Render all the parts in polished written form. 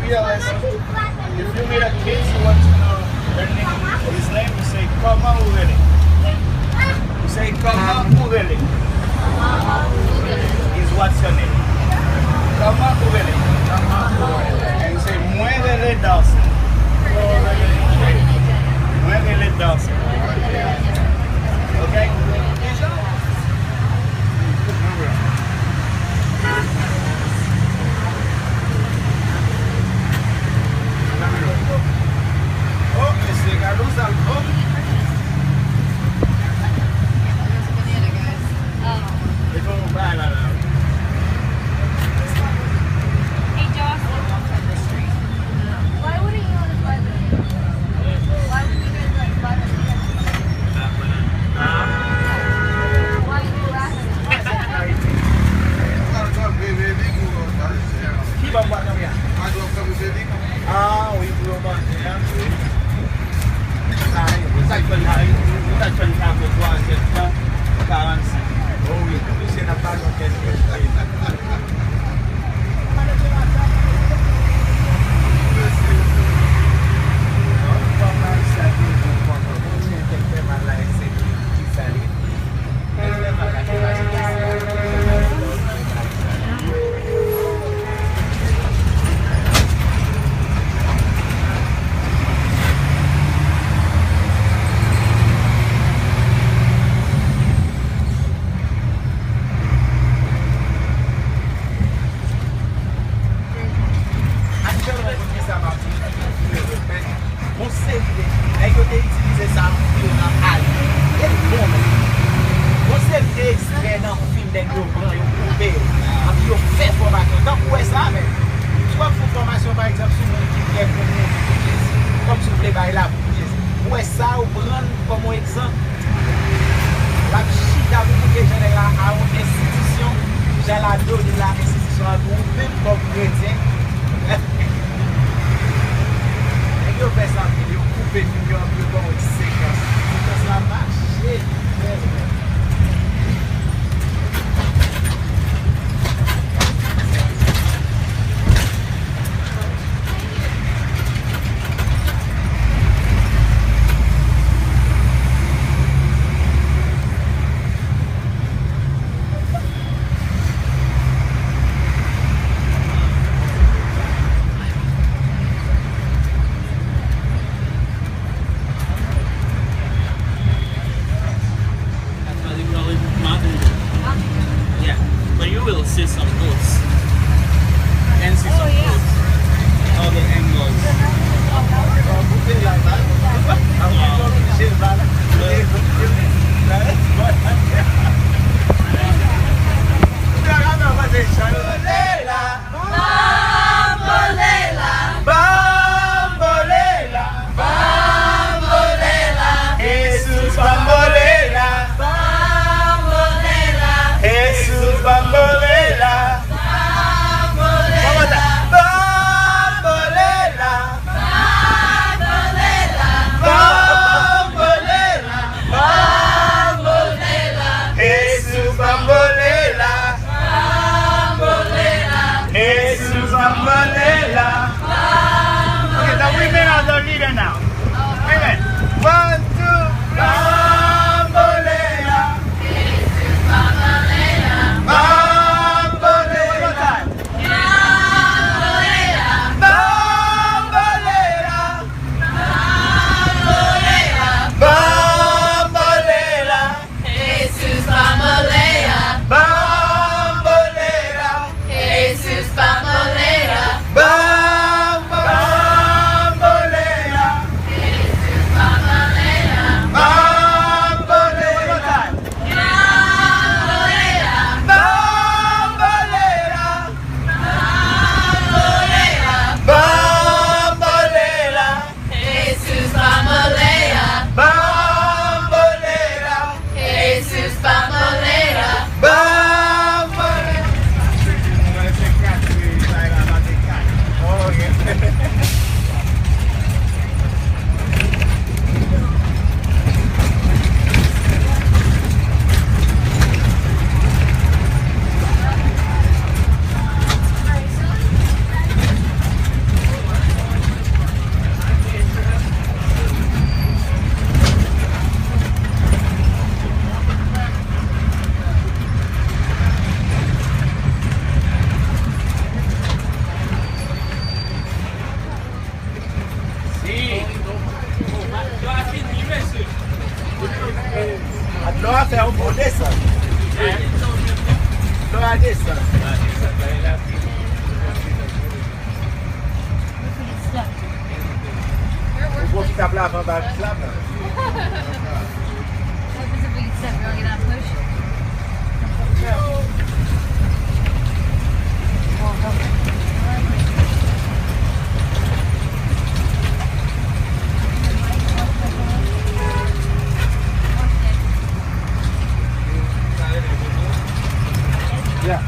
fearless. If you meet a kid who wants to know his name, you say, come on, really. You say, come on, really. Is what's your name? Come on, really. And you say, muévele danse. Muévele danse. Okay? Oh, esse garoto alto. Hey, Josh. Why wouldn't you let us buy them? Why would you guys let us buy them? Why are you laughing? Ah, oui, pour le manger. Ça fait là, ça fait un peu de 46. Oh oui, c'est la page en question. L'eau a fait un bon descente. L'eau a descend. Vous profitez à plat avant de la flamme. Yeah.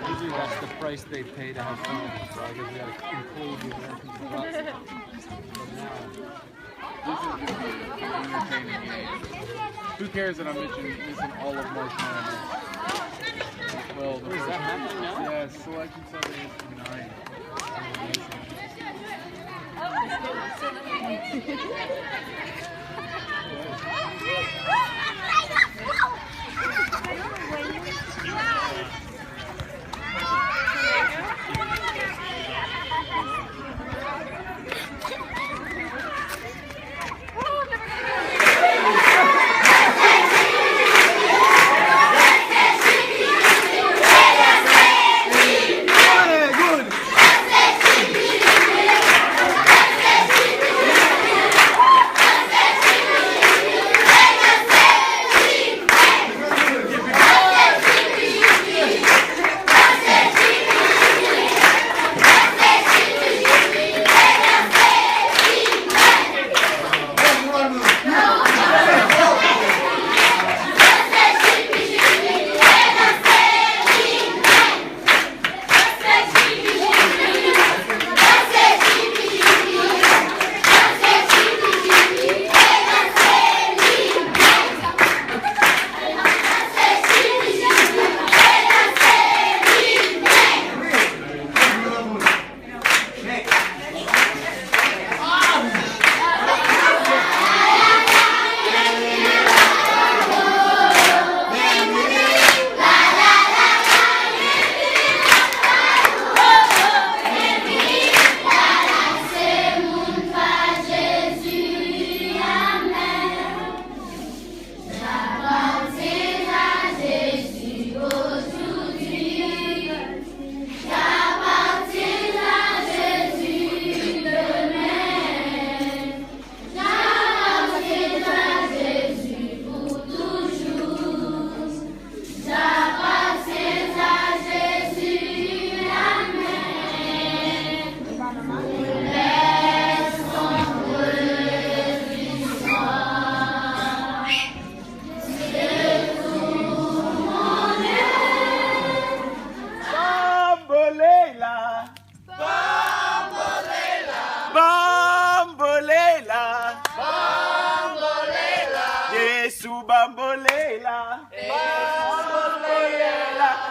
Usually that's the price they pay to have fun. So I guess you gotta include the Americans. Who cares that I'm missing all of March Madness? Well, is that happening now? Yeah, selection 7,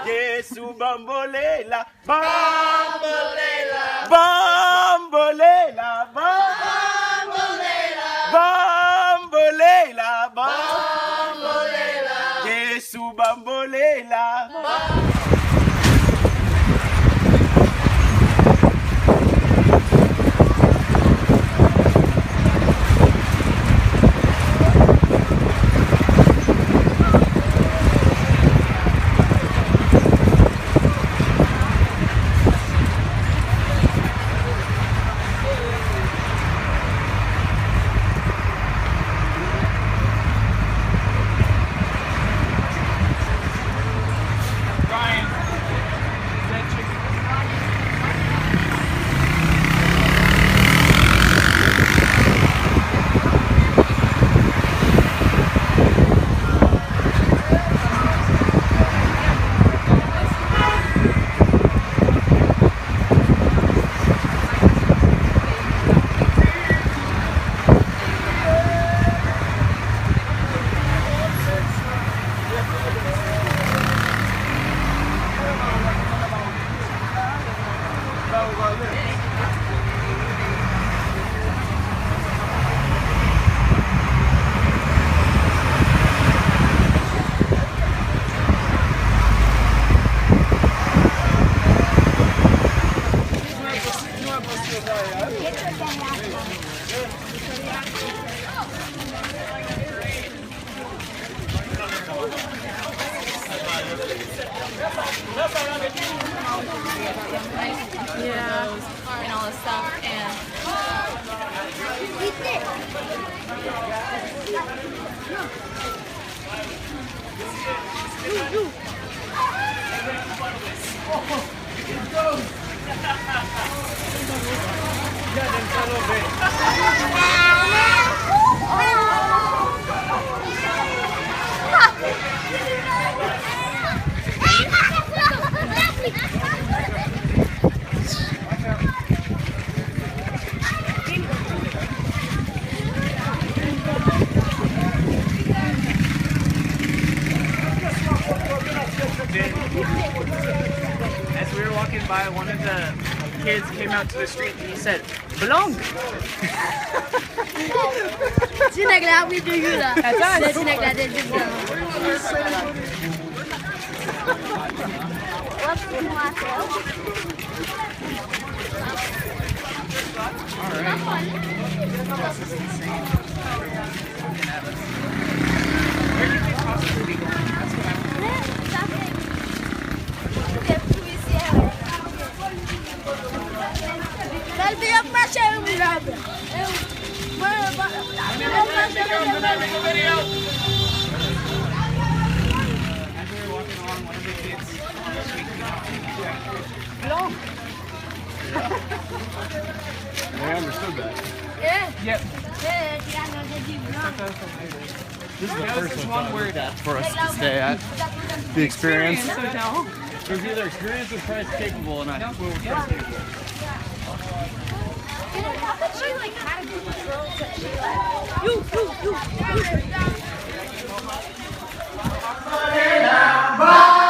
Yesu bambolela, bambolela, bambolela, bambolela, bambolela, bambolela, Yesu bambolela. Right. As we were walking by, one of the kids came out to the street and he said, "Belong." Tu nagla oui de you là. Attends, tu nagla de you. This is insane. Everyone's looking at us. Where do you think possibly we going? That's what I As we were walking along, one of the kids on the street came out and "Belong." They understood that. Yep. This is the first This one word for us to stay at. The experience. Hotel. It was either experience or price capable, and I went with price capable. You.